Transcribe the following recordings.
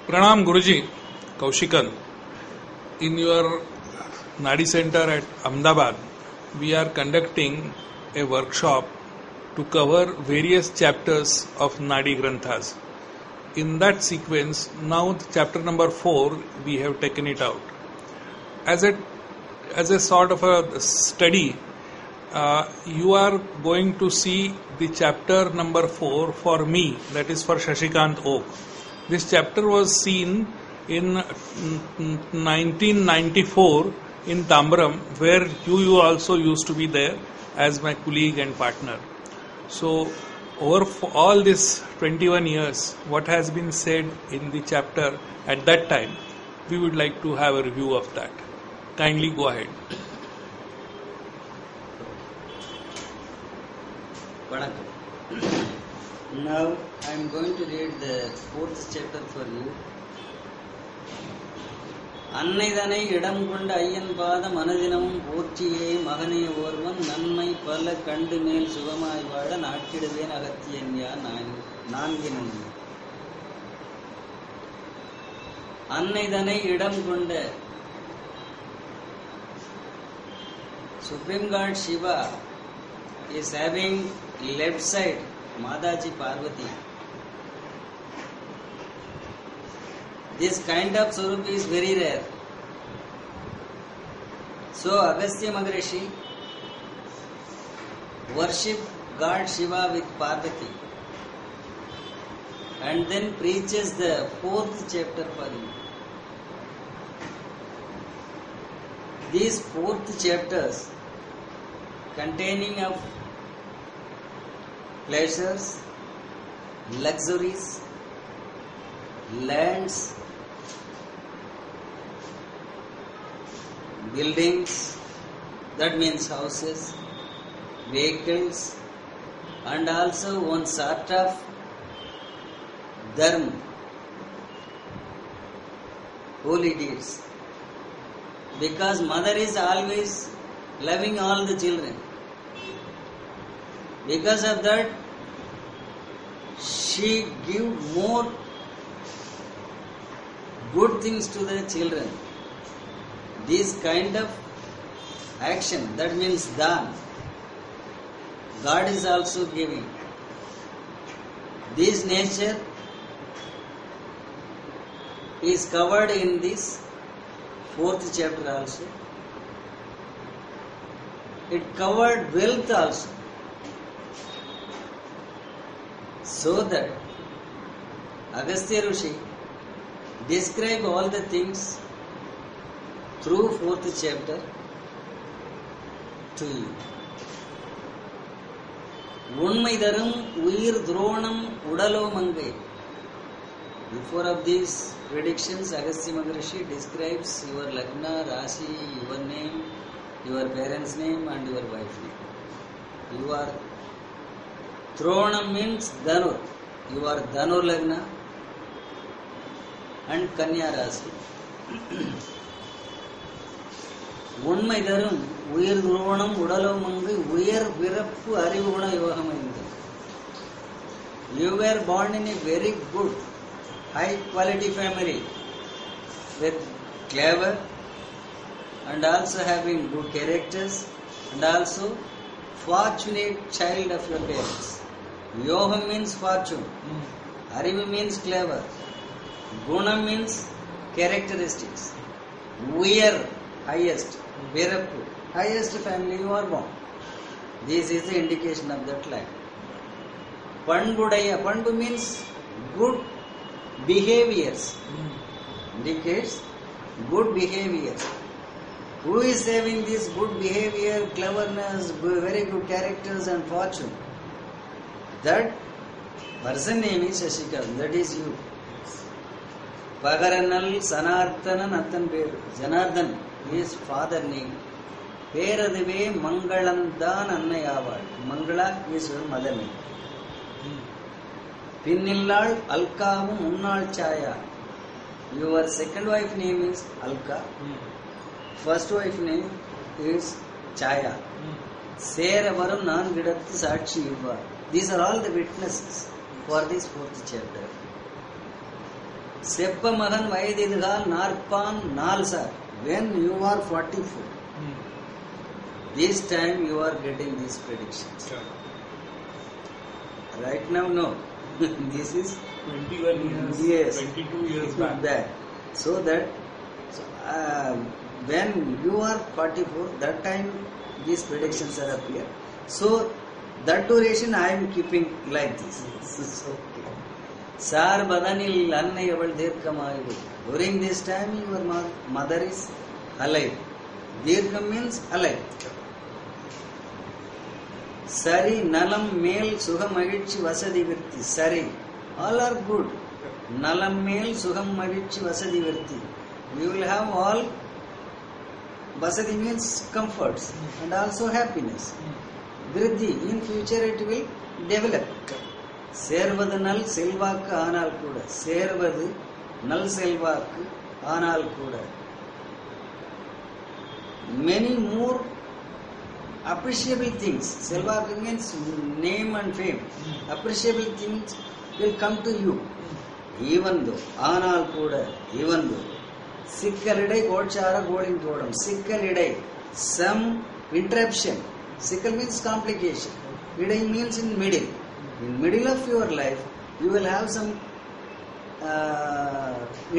Pranam Guruji, Kaushikan. In your Nadi Center at Ahmedabad, we are conducting a workshop to cover various chapters of Nadi Granthas. In that sequence, now chapter number 4, we have taken it out. As a sort of a study, you are going to see the chapter number 4 for me, that is for Shashikant Oak. This chapter was seen in 1994 in Tambaram, where you also used to be there as my colleague and partner. So, over all this 21 years, what has been said in the chapter at that time, we would like to have a review of that. Kindly go ahead. Now I am going to read the 4th chapter for you. அன்னைதனை இடம் கொண்ட ஐயன் பாத மனதினமும் போற்றியே மகனே ஒருவன் நன்மை பல கண்டு மேல் சுகமாய் வாழ நாட்டிடுவேன் அகத்தியன் யார் நான்கின் அன்னைதனை இடம் கொண்ட Supreme God Shiva is having left side Mataji Parvati. This kind of Swarup is very rare. So Agastya Maharishi worship God Shiva with Parvati and then preaches the 4th chapter for you. These 4th chapters containing of pleasures, luxuries, lands, buildings, that means houses, vehicles, and also one sort of dharma, holy deeds. Because mother is always loving all the children. Because of that, she gives more good things to the children. This kind of action, that means dhan, God is also giving. This nature is covered in this 4th chapter also. It covered wealth also. So that Agastya Rishi describe all the things through 4th chapter to you. உண்மை தரும் உயிர் துரோணம் உடலோ மங்கை. Before of these predictions, Agastya Maharishi describes your lagna, rasi, your name, your parents' name and your wife's name. You are Thronam means Dhanur. You are Dhanur lagna and Kanya rasi. உண்மை தரும் உயிர் துரோணம் உடலோ மங்கு உயர் பிறப்பு அறிவுகுண யோகமைந்தது. You were born in a very good, high quality family with clever and also having good characters and also fortunate child of your parents. Yoham means fortune. Arivu means clever. Guna means characteristics. Uyar, highest. Virapu, highest family you are born. This is the indication of that line. Pandudaya, Pandu means good behaviors. Indicates good behavior. Who is having this good behavior, cleverness, very good characters and fortune? That person name is Shashikant, that is you. Pagaranal Sanarthanan Athan Peru. Janardhan, his father name. Peraduve Mangalandan Annayavad. Mangala is her mother name. Pinnillal Alkavum Unnal Chaya. Your second wife name is Alka. First wife name is Chaya. Seravaram Nan Gidathu Sakshi Yuva. These are all the witnesses for this 4th chapter. செப்ப மகன் வயதிதுகால் நாற்பான் நாள் sir. When you are 44, this time you are getting these predictions. Right now, no. This is 21 years, yes, 22 years back. So that when you are 44, that time these predictions are appear. So that duration I am keeping like this. Okay. Sar badanil annai aval dirghamayu. During this time your mother is alive. Dirgham means alive. Sari nalam male sugham magizhchi vasadi virthi. Sari, all are good. Nalam male sugham magizhchi vasadi virthi. You will have all. Vasadi means comforts and also happiness. Vriddhi, in future it will develop. Servadu nal selvakku aanal kuda. Servadu nal selvakku aanal kuda. Many more appreciable things. Selvakku means name and fame. Appreciable things will come to you. Even though, aanal kuda, even though. Sikkalidai Gochara Godin Todam. Sikkalidai, some interruption. Sikkal means complication. Idai means in middle. In middle of your life, you will have some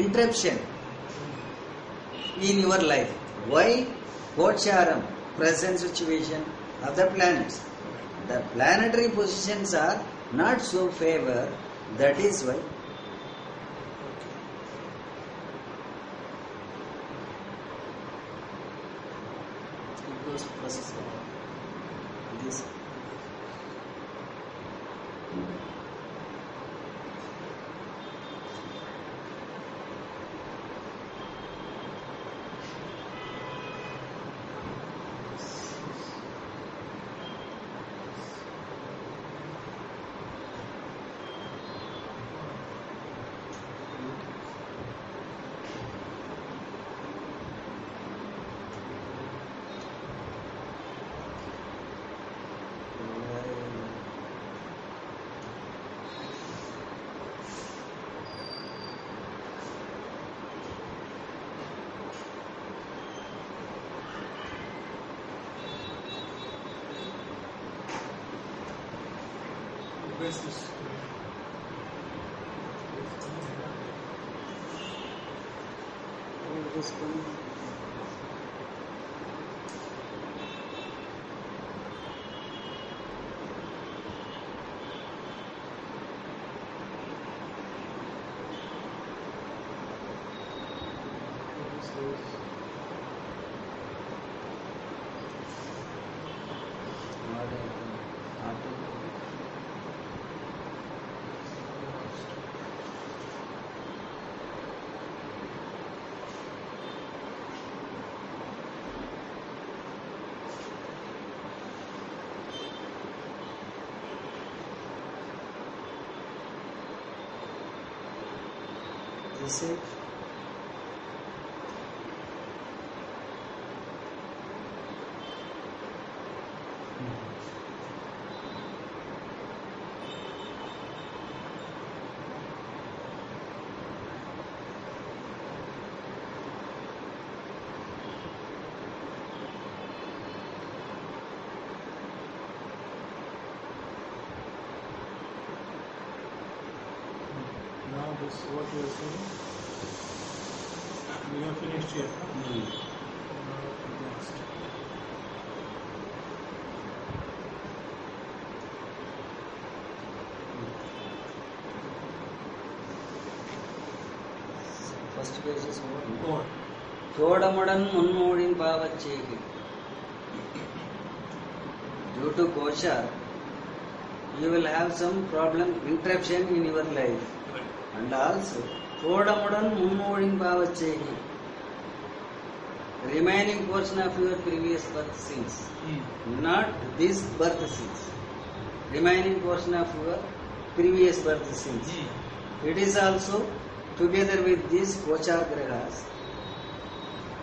interruption in your life. Why? Gocharam, present situation of the planets. The planetary positions are not so favor. That is why. This. Basis. This is Now this is what you are saying. We have finished here. Next. first page is over. Go on. Chodamudan Munmodin Pavachegi. Due to Gochar, you will have some problem, interruption in your life. Right. And also, Chodamudan Munmodin Pavachegi. Remaining portion of your previous birth sins. Not this birth sins. Remaining portion of your previous birth sins. It is also together with these Gochar Grahas.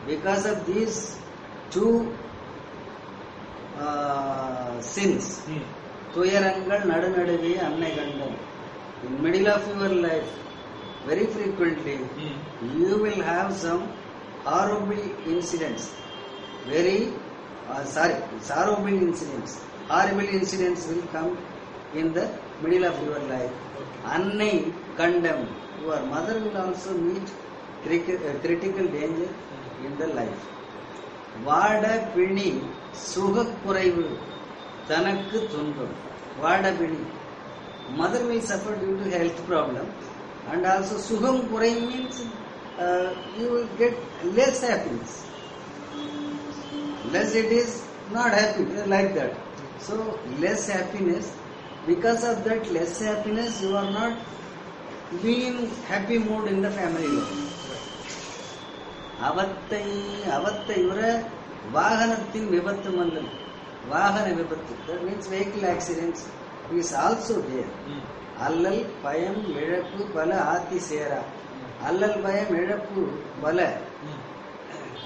Because of these two sins, Tuyarangal Nadanadavi Annai Gandam. In middle of your life, very frequently, you will have some horrible incidents. Horrible incidents. Horrible incidents will come in the middle of your life. Annai condemned. Your mother will also meet critical danger in the life. Vada pini sugak kuraivu tanakku thunbam. Vada pini. Mother will suffer due to health problem, and also sugam kurai means you will get less happiness. Less it is not happy like that. So less happiness. Because of that less happiness, you are not being in happy mood in the family life. Avattai ivara vahanathin vibattu mallal. Vahana vibattu. That means vehicle accidents is also there. Allal payam ezhappu bala aati sera. Allal payam ezhappu bala.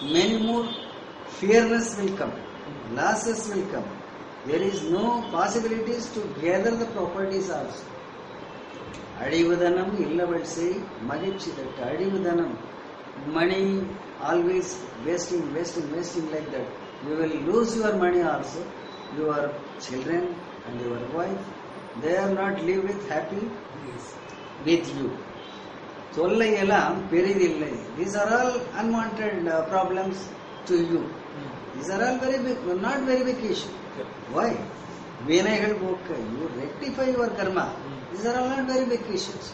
Many more fearness will come. Losses will come. There is no possibilities to gather the properties also. Adivudanam illavalsei magizhi that adivudanam, money always wasting like that. You will lose your money also. Your children and your wife, they are not live with happy with you. Sollai ellam peridillai. These are all unwanted problems to you. These are all very big, not very big issue. Why? Vinaigal bokka. You rectify your karma. These are all not very big issues.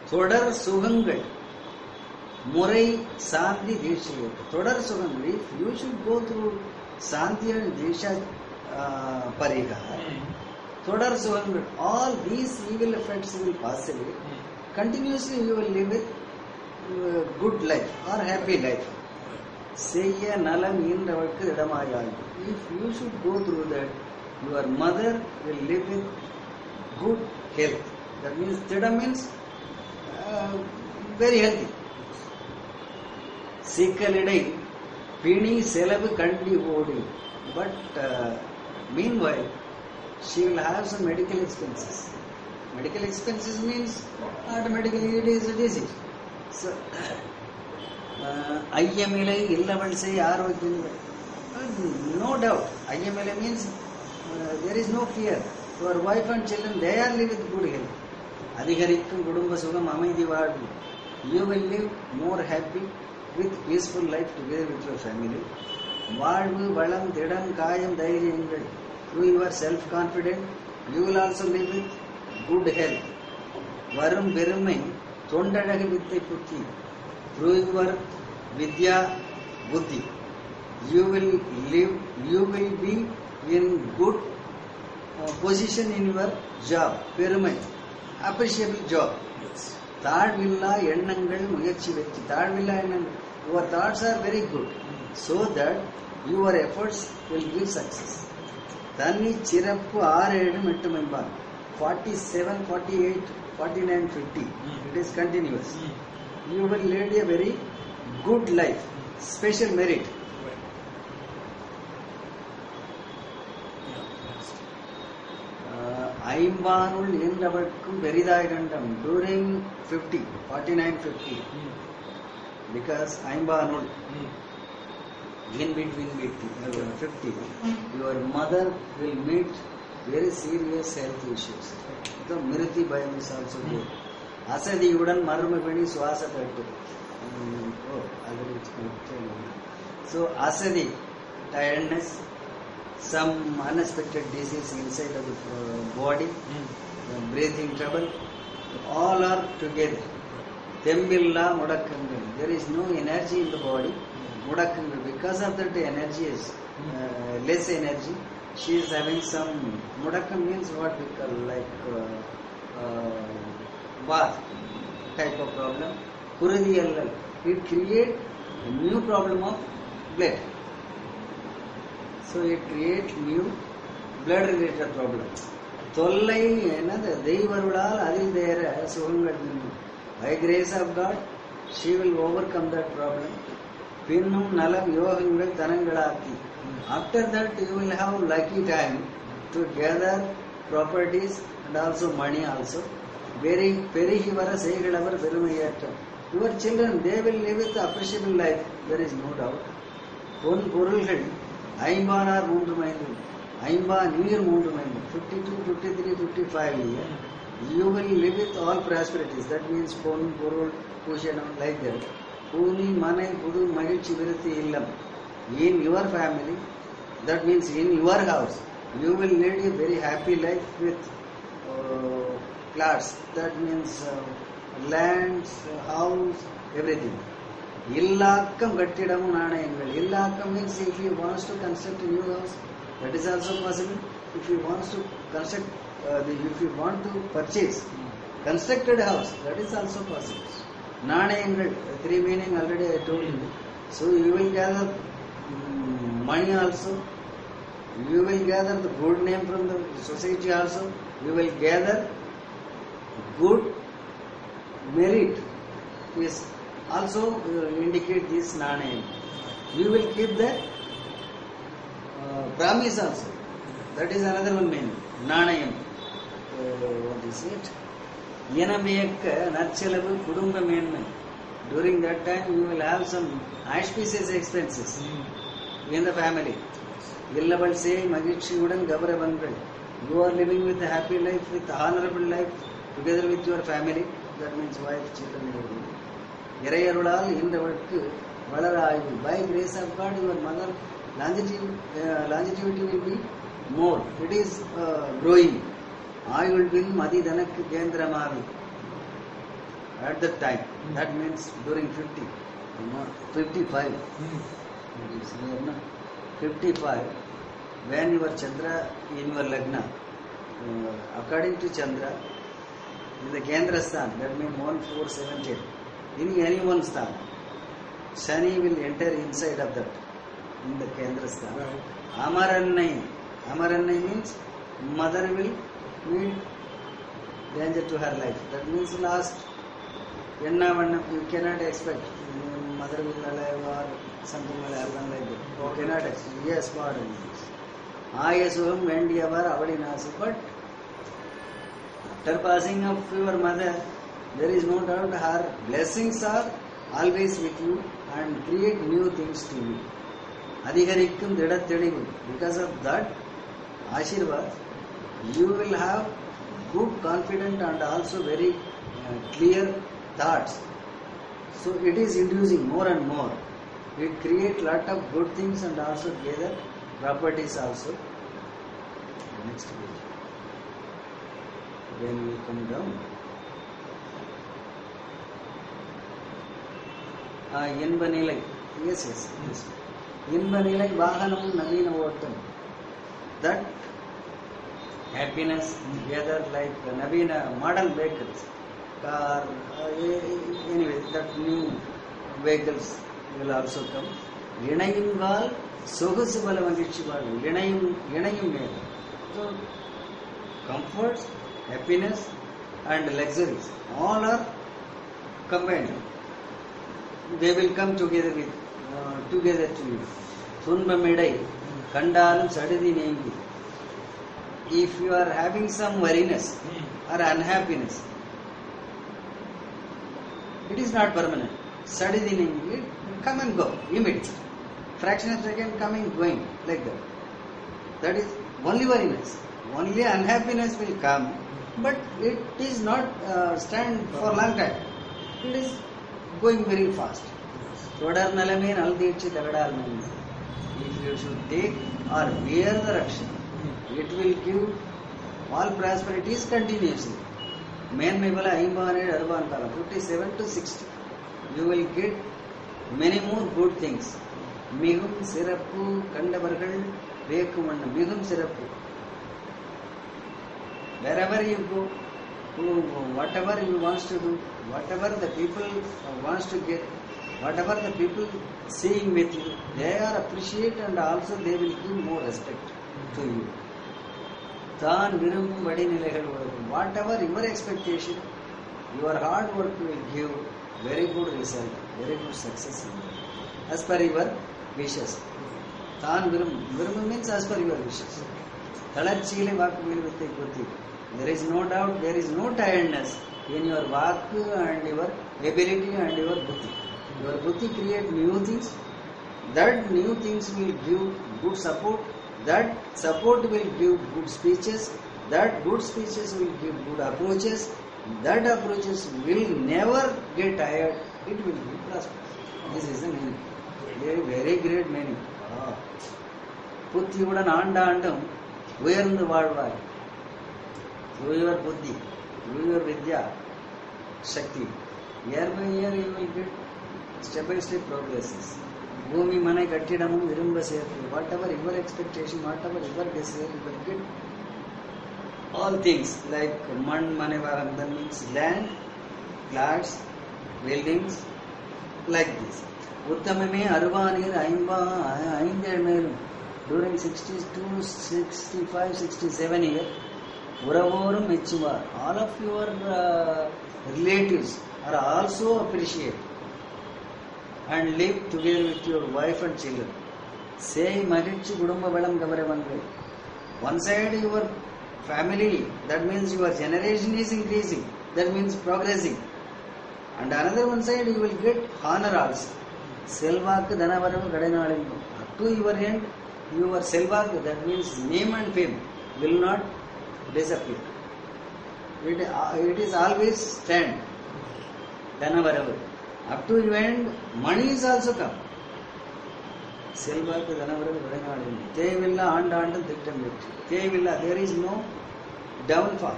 Thodar sugangal. Murai Santi Disha. Thodar sugangal. If you should go through Santi and Disha Pariha, Thodar sugangal, all these evil effects will pass away. Continuously you will live with good life or happy life. Seiya nalam indavakku idamayayi. If you should go through that, your mother will live with good health. That means Thida means very healthy. Sikkalidai pini selavu kandi odi. But meanwhile, she will have some medical expenses. Medical expenses means automatically it is a disease. So, ஐயமிலை இல்லவள்சை ஆரோக்கியம். No doubt. ஐயமிலை means there is no fear. Your wife and children, they are live with good health. அதிகரிக்கும் குடும்ப சுகம் அமைதி வாழ்வு. You will live more happy with peaceful life together with your family. வாழ்வு வளம் திடம் காயம் தைரியங்கள். Through your self-confident, you will also live with good health. வரும் பெருமை தொண்டழகு வித்தை புத்தி. Through your vidya buddhi, you will be in good position in your job, pyramid, appreciable job. தாழ்வில்லா எண்ணங்கள் முயற்சி வெற்றி. தாழ்வில்லா எண்ணங்கள், your thoughts are very good, so that your efforts will give success. தனி சிறப்பு 6-7 members 47, 48, 49, 50. It is continuous. You will lead a very good life, special merit. ஐம்பானுள் என்றவர்க்கும் பெரிதாய் கண்டம். During 50, 49, 50. Because ஐம்பானுள், in between 50, your mother will meet very serious health issues. So Mirthi Bhayam is also there. அசதியுடன் மர்மபிணி சுவாச தட்டு. So asadi, tiredness, some unexpected disease inside of the body, breathing trouble, all are together. Tembilla mudakkangal. There is no energy in the body. Mudakkangal. Because of that, the energy is less energy. She is having some mudakkam means what we call like bath type of problem. Kurudiyallal. It creates a new problem of blood. So it creates new blood related problem. Tollai enadhu Deivarudal adil thera sugangal. By grace of God, she will overcome that problem. Pinnum nalam yogangal thanangalaki. After that, you will have lucky time to gather properties and also money also. very பெருகி வர செய்களவர் பெருமையேற்றம். Your children, they will live with appreciable life, there is no doubt. பொன் பொருள்கள் ஐம்பானார் மூன்று மைந்தும் ஐம்பா நீர் மூன்று மைந்தும் 52, 53, 55 year. You will live with all prosperities. That means பொன் பொருள் பூஷணம் like that. பூனி மனை புது மகிழ்ச்சி விருத்தி இல்லம். In your family, that means in your house, you will lead a very happy life with plots. That means lands, house, everything. Illakam kattidamu naanayangal. Illakam means if he wants to construct a new house, that is also possible. If he wants to construct, if you want to purchase constructed house, that is also possible. Naanayangal, three meaning already I told you. So you will gather money also. You will gather the good name from the society also. You will gather good merit is also indicate this nanayam. You will keep the promise also. That is another one meaning. Nanayam. What is it? Yenameyakka Nachalavu Kudumba Menmai. During that time you will have some auspicious expenses in the family. Illabal say Magichiudan Gavaravangal. You are living with a happy life, with honorable life, together with your family. That means wife, children, everything. Irayarulal indavakku valarayu. By grace of God, your mother longevity will be more. It is growing. Ayul bin Madi Danak Kendramavi. At that time, that means during 55. 55. When your Chandra in your Lagna, according to Chandra, in the Kendra Sthan, that means 1, 4, 7, 10. In any one Sthan, Shani will enter inside of that, in the Kendra Sthan. Right. Amarannai means mother will meet danger to her life. That means last. You cannot expect mother will alive or something will happen like that. You cannot expect. Yes, pardon. Ayasuham Vendiyavar Avadinasu. But after passing of your mother, there is no doubt her blessings are always with you and create new things to you. Adhigarikkam Didattelivu. Because of that Ashirvad, you will have good, confident and also very clear thoughts. So it is inducing more and more. It creates lot of good things and also gather properties also. Next page. When we come down. Inbanilai. Yes. Inbanilai Vahanam Navina Votam. That happiness gather like Navina modern vehicles. Car, anyway, that new vehicles will also come. Linayungal Sogusu Balavanichivalu. Linayum made. So, comforts, happiness, and luxuries all are combined. They will come together to you. Sunba Medai, Kandalum Sadidi Nengi. If you are having some worriness or unhappiness, it is not permanent. Suddenly, it come and go immediately. Fraction of a second coming, going like that. That is only worriness. Only unhappiness will come, but it is not stand for a long time. It is going very fast. If you should take or wear the Raksha, it will give all prosperities continuously. Men may 57 to 60. You will get many more good things. Migum Sirapu, Kandavargal, Vekumanna, Migum Sirapu. Wherever you go, whatever you want to do, whatever the people wants to get, whatever the people seeing with you, they are appreciate and also they will give more respect to you. Whatever your expectation, your hard work will give very good result, very good success as per your wishes. Virumbu means as per your wishes. Talarchile vaakku vilvittai kuthi. There is no doubt, there is no tiredness in your vak and your ability and your buddhi. Your buddhi create new things. That new things will give good support. That support will give good speeches. That good speeches will give good approaches. That approaches will never get tired. It will be prosperous. This is the meaning. Very, very great meaning. புத்தியுடன் ஆண்டாண்டும் உயர்ந்து வாழ்வாய். Through your buddhi, through your vidya, shakti, year by year you will get step by step progresses. பூமி மனை கட்டிடமும் விரும்ப சேர்த்து. Whatever your expectation, whatever your desire, you will get all things like man mane varam, that means land, flats, buildings, like this. உத்தமமே அருவானீர் ஐந்தேழ் மேலும். During 62, 65, 67 years, உறவோரும் மெச்சுவார். All of your relatives are also appreciate and live together with your wife and children. Say மகிழ்ச்சி குடும்ப வளம் கவரவன்கள். One side your family, that means your generation is increasing, that means progressing. And another one side you will get honor also. செல்வாக்கு தனவரவு கடைநாளெங்கும். Up to your end, your செல்வாக்கு, that means name and fame, will not disappear. It is always stand. Dhanavaravu. Up to your end, money is also come. செல்வாக்கு தனவரவு கடைநாளெங்கும். தேவையில்லா ஆண்டாண்டும் திட்டம் வெற்றி. தேவையில்லா, there is no downfall.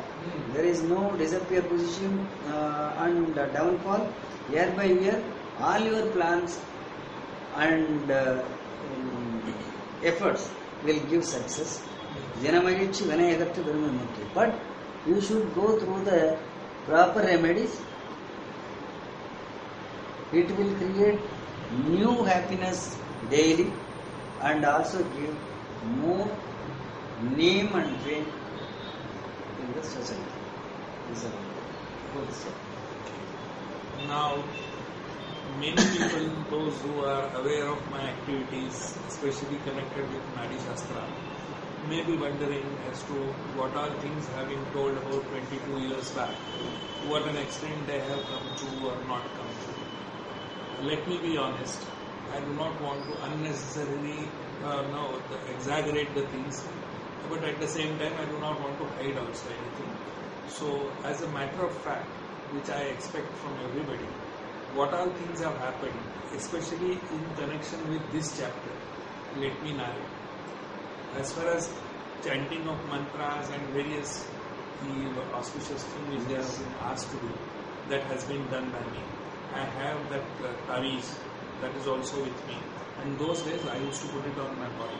There is no disappear position and downfall. Year by year, all your plans and efforts will give success. Janamagicchi Vanayagattu Dharmamurti. But you should go through the proper remedies. It will create new happiness daily and also give more name and fame in the society. This is a good step. Now, many people, those who are aware of my activities, especially connected with Nadi Shastra, may be wondering as to what all things have been told about 22 years back, to what an extent they have come true or not come true. Let me be honest, I do not want to unnecessarily exaggerate the things, but at the same time I do not want to hide also anything. So, as a matter of fact, which I expect from everybody, what all things have happened, especially in connection with this chapter, let me narrate. As far as chanting of mantras and various auspicious things which they have been asked to do, that has been done by me. I have that taviz that is also with me, and those days I used to put it on my body.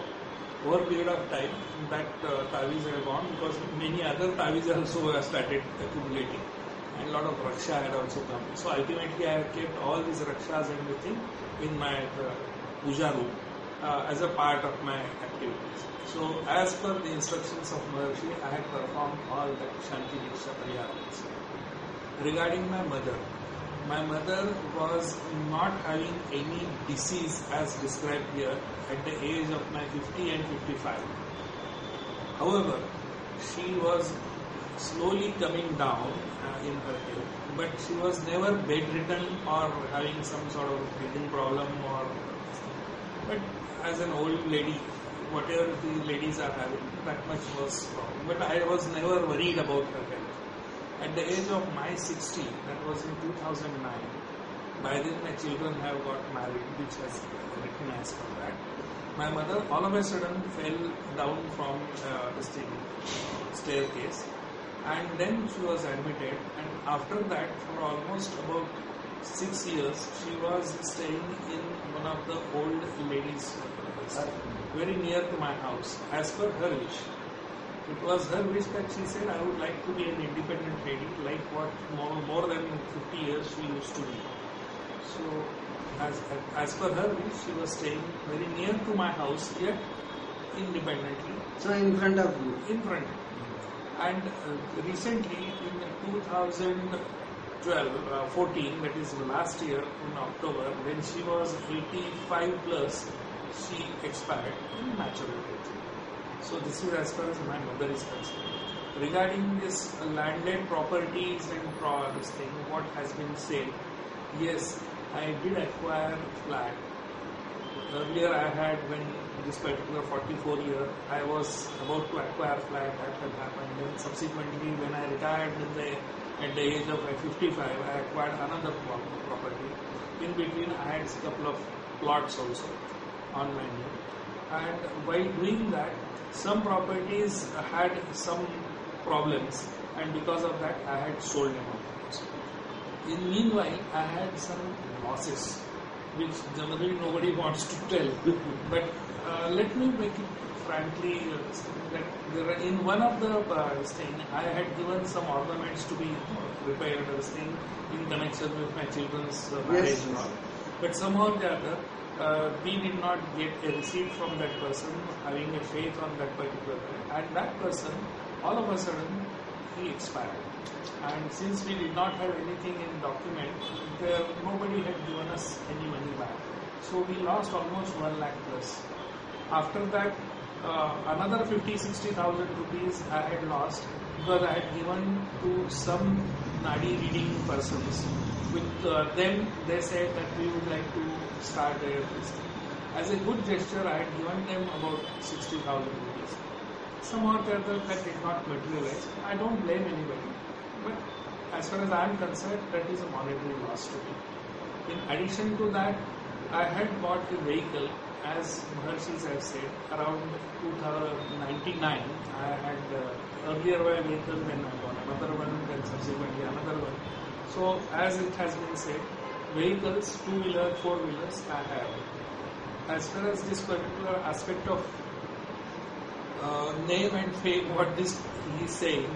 Over a period of time, that taviz have gone because many other taviz also have started accumulating. And a lot of raksha had also come. So ultimately I have kept all these rakshas and everything in my puja room as a part of my activities. So as per the instructions of Maharshi, I had performed all the Shanti Diksha Pariyarans. Regarding my mother was not having any disease as described here at the age of my 50 and 55. However, she was slowly coming down in her health, but she was never bedridden or having some sort of breathing problem but as an old lady, whatever the ladies are having, that much was wrong. But I was never worried about her health. At the age of my 60, that was in 2009, by then my children have got married, which has written as for that. My mother all of a sudden fell down from the staircase, and then she was admitted, and after that for almost about 6 years she was staying in one of the old ladies' very near to my house, as per her wish. It was her wish that she said, I would like to be an independent lady, like what more than 50 years she used to be. So as per her wish, she was staying very near to my house, yet independently. So in front of you? In front. And recently in 2014, that is last year in October, when she was 85 plus, she expired in natural death. So this is as far as my mother is concerned. regarding this landed properties and this thing, what has been said, yes, I did acquire flat. Earlier I had, when this particular 44 year, I was about to acquire flat, that had happened. Then subsequently when I retired at the age of 55, I acquired another property. In between I had a couple of plots also on my name. And while doing that, some properties had some problems, and because of that I had sold them out. In meanwhile, I had some losses, which generally nobody wants to tell. But let me make it frankly that in one of the thing, I had given some ornaments to be repaired in connection with my children's marriage. Yes. And all. But somehow or the other, we did not get a receipt from that person having a faith on that particular thing. And that person, all of a sudden, he expired. And since we did not have anything in document, nobody had given us any money back. So we lost almost 1 lakh plus. After that, another 50-60,000 rupees I had lost because I had given to some Nadi reading persons. With them, they said that we would like to start their business. As a good gesture, I had given them about 60,000 rupees. Somehow or the other, that did not materialize. I don't blame anybody. But as far as I am concerned, that is a monetary loss to me. In addition to that, I had bought a vehicle, as Maharshis have said, around 2099. I had earlier a vehicle, then I bought another one, then subsequently another one. So as it has been said, vehicles, 2-wheeler, 4-wheelers, I have. As far as this particular aspect of name and fame, what this he is saying,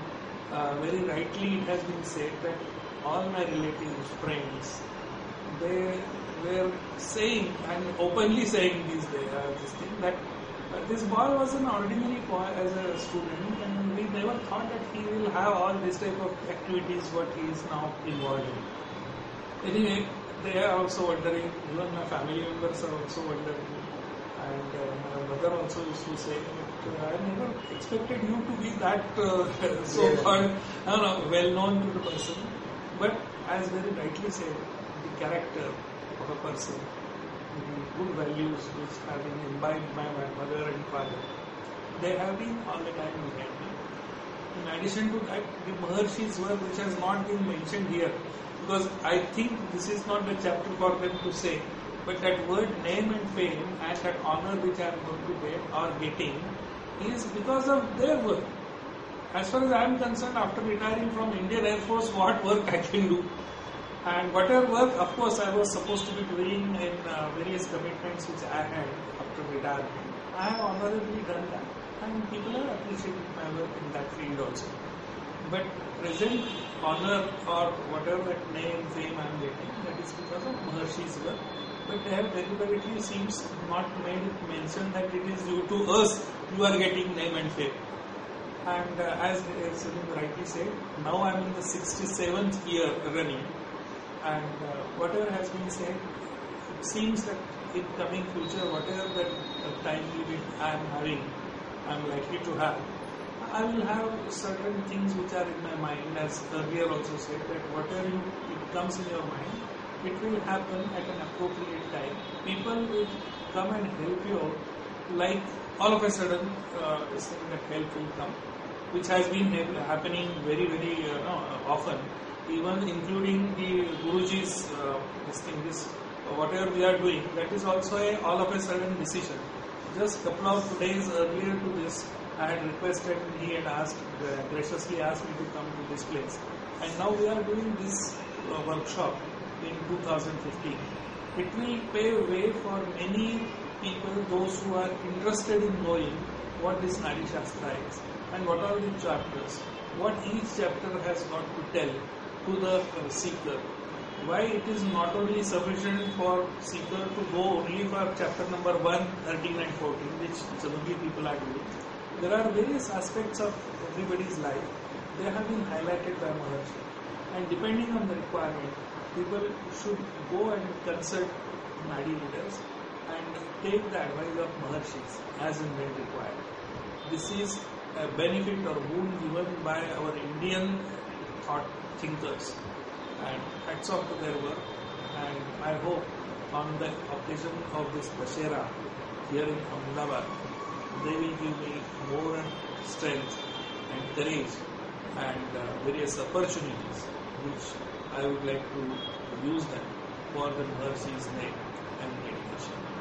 very rightly it has been said that all my relatives, friends, they were saying and openly saying this thing that this boy was an ordinary boy as a student, and we never thought that he will have all this type of activities what he is now involved in. Anyway, they are also wondering, even my family members are also wondering, and my mother also used to say that I never expected you to be that so-called well known to the person. But as very rightly said, the character of a person, the good values which have been imbibed by my mother and father, they have been all the time behind me. In addition to that, the Maharshi's work, which has not been mentioned here, because I think this is not the chapter for them to say, but that word name and fame and that honor which I am going to get or getting is because of their work. As far as I am concerned, after retiring from Indian Air Force, what work I can do? And whatever work, of course, I was supposed to be doing in various commitments which I had after retirement, I have honorably done that, and people are appreciating my work in that field also. But present honor or whatever that name, fame I am getting, that is because of Maharshi's work. But they have deliberately seems not made it mention that it is due to us you are getting name and fame. And as Salim rightly said, now I am in the 67th year running, and whatever has been said, it seems that in coming future, whatever that time limit I am having, I am likely to have, I will have certain things which are in my mind, as earlier also said, that whatever it comes in your mind, it will happen at an appropriate time. People will come and help you out, like all of a sudden, that help will come, which has been happening very, very often, even including the Guruji's whatever we are doing, that is also all of a sudden decision. Just a couple of days earlier to this, I had requested, he had graciously asked me to come to this place. And now we are doing this workshop in 2015. It will pave way for many people, those who are interested in knowing what this Nadi Shastra is and what are the chapters, what each chapter has got to tell to the seeker. Why it is not only sufficient for seeker to go only for chapter number 1, 13 and 14, which generally people are doing. There are various aspects of everybody's life. They have been highlighted by Maharshi. And depending on the requirement, people should go and consult Nadi leaders and take the advice of Maharshis as and when required. This is a benefit or boon given by our Indian thought thinkers, and hats off to their work. And I hope on the occasion of this Dashera here in Ahmedabad, they will give me more strength and courage and various opportunities which I would like to use them for the Maharshi's name and dedication.